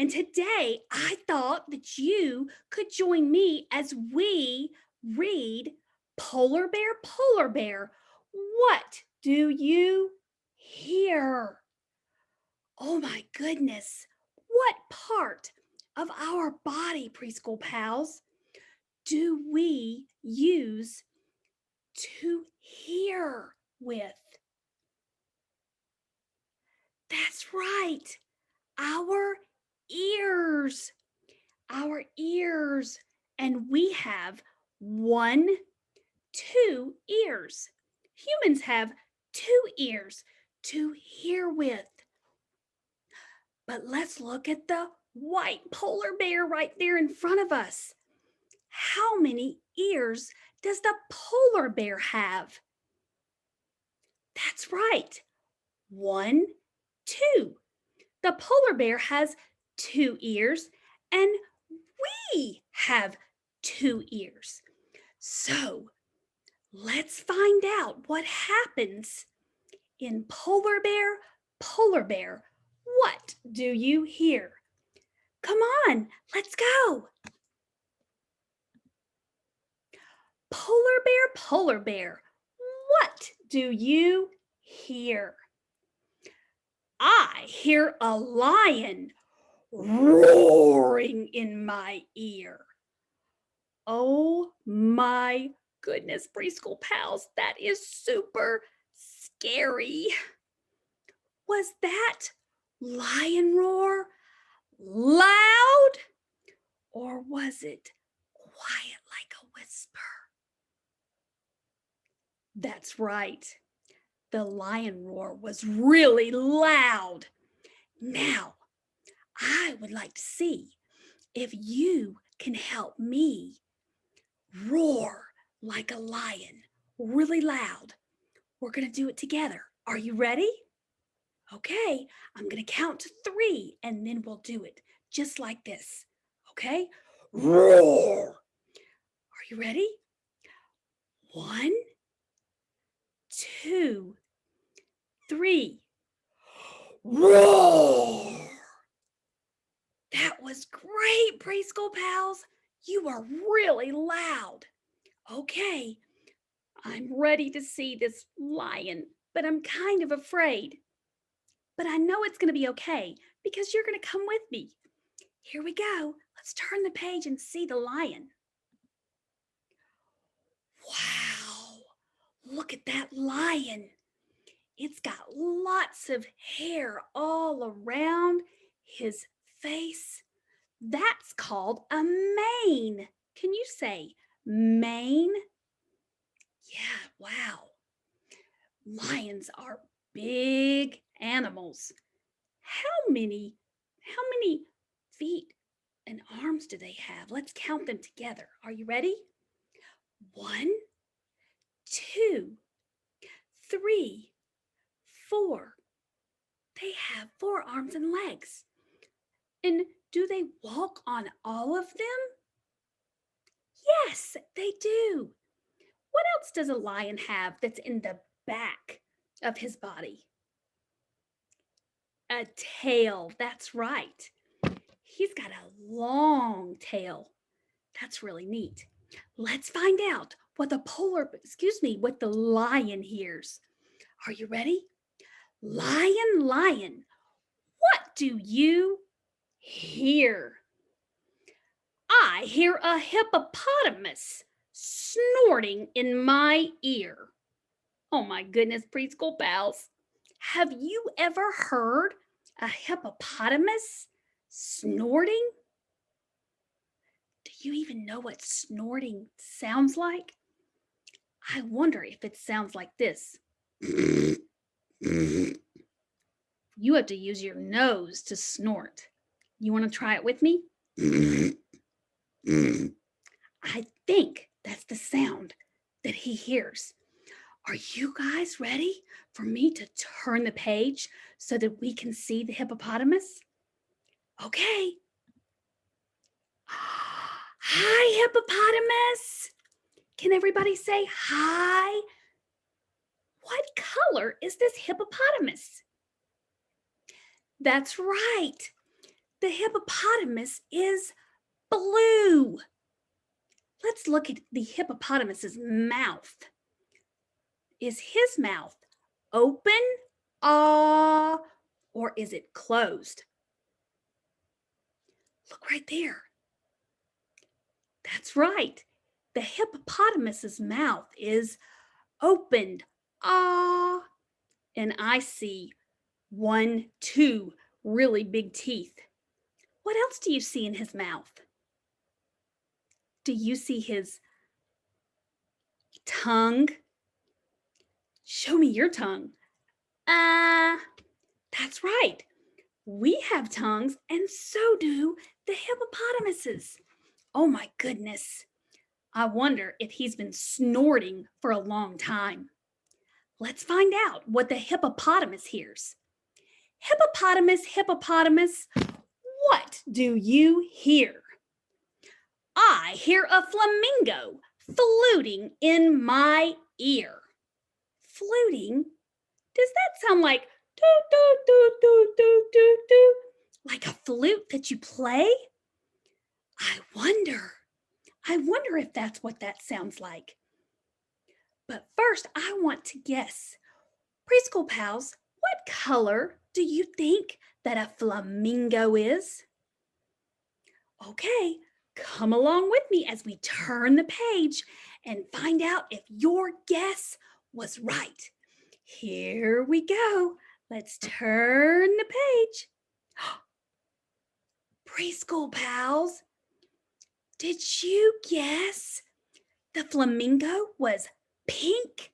And today I thought that you could join me as we read Polar Bear, Polar Bear. What do you hear? Oh my goodness. What part of our body, preschool pals, do we use to hear with? That's right. Our ears. Our ears. And we have one, two ears. Humans have two ears to hear with. But let's look at the white polar bear right there in front of us. How many ears does the polar bear have? That's right. One, two. The polar bear has two ears, and we have two ears. So let's find out what happens in Polar Bear, Polar Bear. What do you hear? Come on, let's go. Polar Bear, Polar Bear, what do you hear? I hear a lion roaring in my ear. Oh my goodness, preschool pals, that is super scary. Was that lion roar loud, or was it quiet like a whisper? That's right. The lion roar was really loud. Now, I would like to see if you can help me roar like a lion, really loud. We're going to do it together. Are you ready? Okay, I'm going to count to 3 and then we'll do it just like this. Okay? Roar. Are you ready? 1, 2, 3. Roar. That was great, preschool pals. You are really loud. Okay, I'm ready to see this lion, but I'm kind of afraid. But I know it's going to be okay because you're going to come with me. Here we go. Let's turn the page and see the lion. Wow, look at that lion. It's got lots of hair all around his face. That's called a mane. Can you say mane? Yeah, wow. Lions are big animals. How many feet and arms do they have? Let's count them together. Are you ready? 1, 2, 3, 4. They have 4 arms and legs. And do they walk on all of them? Yes, they do. What else does a lion have that's in the back of his body? A tail. That's right. He's got a long tail. That's really neat. Let's find out what what the lion hears. Are you ready? Lion, lion, what do you hear? I hear a hippopotamus snorting in my ear. Oh my goodness, preschool pals. Have you ever heard a hippopotamus snorting? Do you even know what snorting sounds like? I wonder if it sounds like this. You have to use your nose to snort. You want to try it with me? I think that's the sound that he hears. Are you guys ready for me to turn the page so that we can see the hippopotamus? Okay. Hi, hippopotamus. Can everybody say hi? What color is this hippopotamus? That's right. The hippopotamus is blue. Let's look at the hippopotamus's mouth. Is his mouth open, or is it closed? Look right there. That's right. The hippopotamus's mouth is opened, and I see 1, 2 really big teeth. What else do you see in his mouth? Do you see his tongue? Show me your tongue. That's right. We have tongues, and so do the hippopotamuses. Oh my goodness. I wonder if he's been snorting for a long time. Let's find out what the hippopotamus hears. Hippopotamus, hippopotamus, what do you hear? I hear a flamingo fluting in my ear. Fluting? Does that sound like do, do, do, do, do, do, do, like a flute that you play? I wonder if that's what that sounds like. But first, I want to guess. Preschool pals, what color do you think that a flamingo is? Okay, come along with me as we turn the page and find out if your guess was right. Here we go. Let's turn the page. Preschool pals, did you guess the flamingo was pink?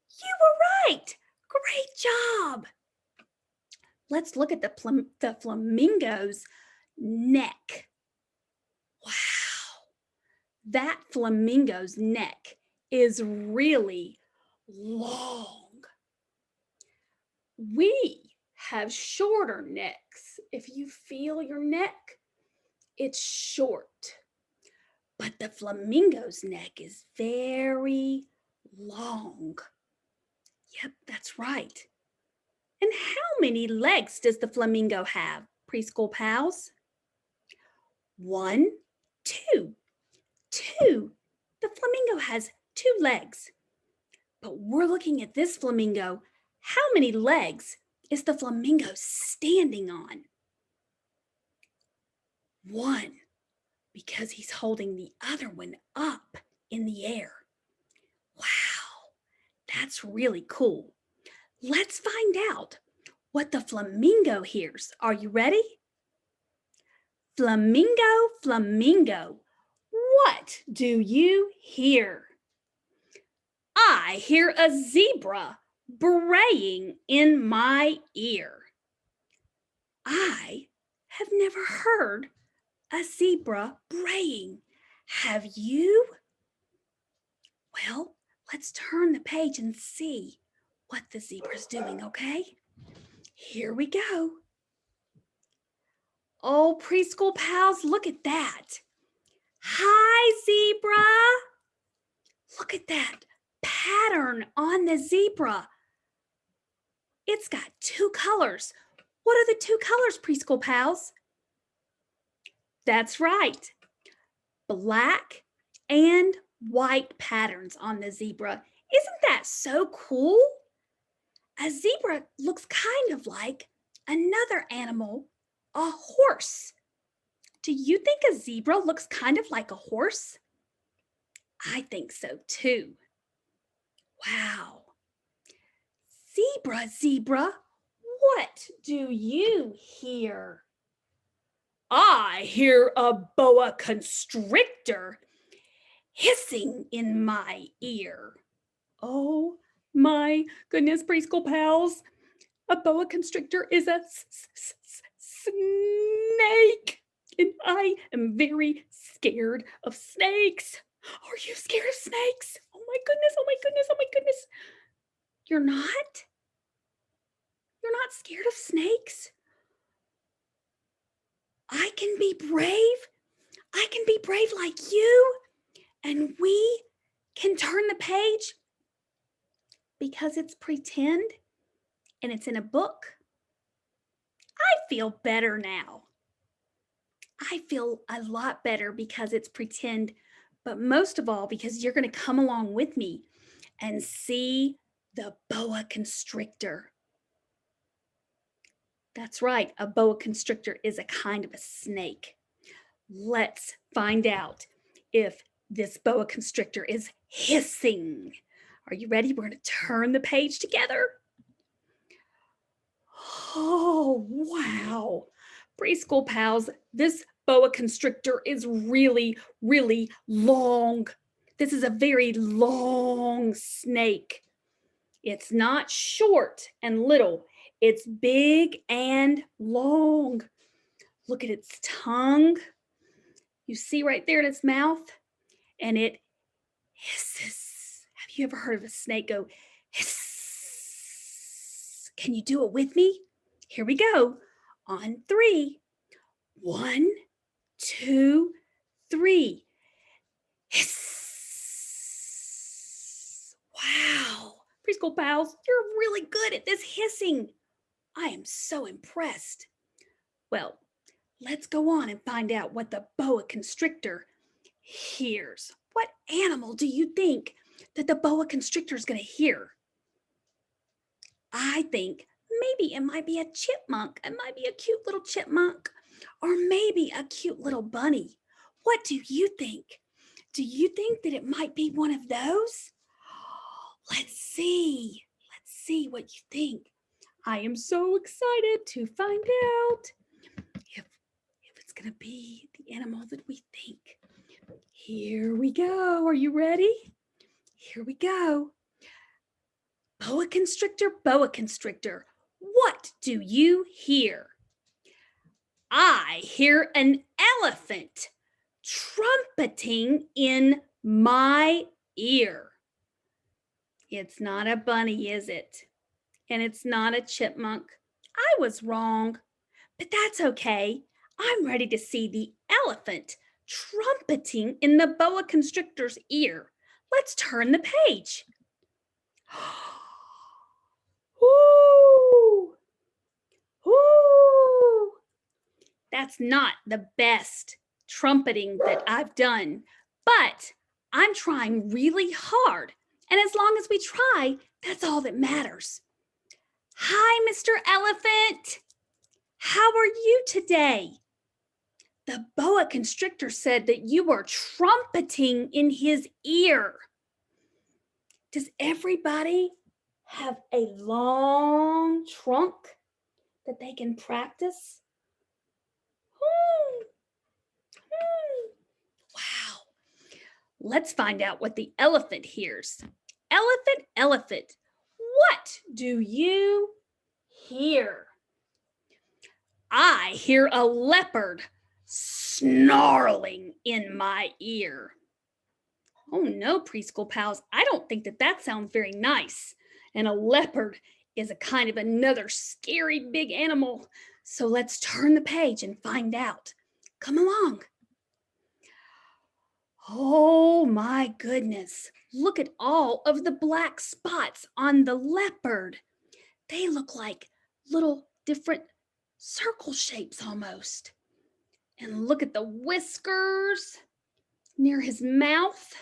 You were right. Great job. Let's look at the flamingo's neck. Wow. That flamingo's neck is really long. We have shorter necks. If you feel your neck, it's short. But the flamingo's neck is very long. Yep, that's right. And how many legs does the flamingo have, preschool pals? 1, 2. 2. The flamingo has 2 legs. But we're looking at this flamingo. How many legs is the flamingo standing on? 1, because he's holding the other one up in the air. Wow, that's really cool. Let's find out what the flamingo hears. Are you ready? Flamingo, flamingo, what do you hear? I hear a zebra braying in my ear. I have never heard a zebra braying. Have you? Well, let's turn the page and see what the zebra's doing, okay? Here we go. Oh, preschool pals, look at that. Hi, zebra. Look at that pattern on the zebra. It's got 2 colors. What are the 2 colors, preschool pals? That's right. Black and white patterns on the zebra. Isn't that so cool? A zebra looks kind of like another animal, a horse. Do you think a zebra looks kind of like a horse? I think so too. Wow. Zebra, zebra, what do you hear? I hear a boa constrictor hissing in my ear. Oh my goodness, preschool pals. A boa constrictor is a snake. And I am very scared of snakes. Are you scared of snakes? Oh my goodness, oh my goodness, oh my goodness. You're not? You're not scared of snakes? I can be brave. I can be brave like you. And we can turn the page because it's pretend and it's in a book. I feel better now. I feel a lot better because it's pretend, but most of all because you're going to come along with me and see the boa constrictor. That's right, a boa constrictor is a kind of a snake. Let's find out if this boa constrictor is hissing. Are you ready? We're going to turn the page together. Oh, wow. Preschool pals, this boa constrictor is really, really long. This is a very long snake. It's not short and little, it's big and long. Look at its tongue. You see right there in its mouth, and it hisses. Have you ever heard of a snake go hiss? Can you do it with me? Here we go. On three. 1, 2, 3. Hiss. Wow. Preschool pals, you're really good at this hissing. I am so impressed. Well, let's go on and find out what the boa constrictor hears. What animal do you think that the boa constrictor is going to hear? I think maybe it might be a chipmunk. It might be a cute little chipmunk, or maybe a cute little bunny. What do you think? Do you think that it might be one of those? Let's see. Let's see what you think. I am so excited to find out if it's going to be the animal that we think. Here we go. Are you ready? Here we go. Boa constrictor, what do you hear? I hear an elephant trumpeting in my ear. It's not a bunny, is it? And it's not a chipmunk. I was wrong, but that's okay. I'm ready to see the elephant trumpeting in the boa constrictor's ear. Let's turn the page. Woo! Woo! That's not the best trumpeting that I've done, but I'm trying really hard. And as long as we try, that's all that matters. Hi, Mr. Elephant. How are you today? The boa constrictor said that you were trumpeting in his ear. Does everybody have a long trunk that they can practice? Wow. Let's find out what the elephant hears. Elephant, elephant, what do you hear? I hear a leopard snarling in my ear. Oh no, preschool pals, I don't think that sounds very nice. And a leopard is a kind of another scary big animal. So let's turn the page and find out. Come along. Oh my goodness. Look at all of the black spots on the leopard. They look like little different circle shapes almost. And look at the whiskers near his mouth.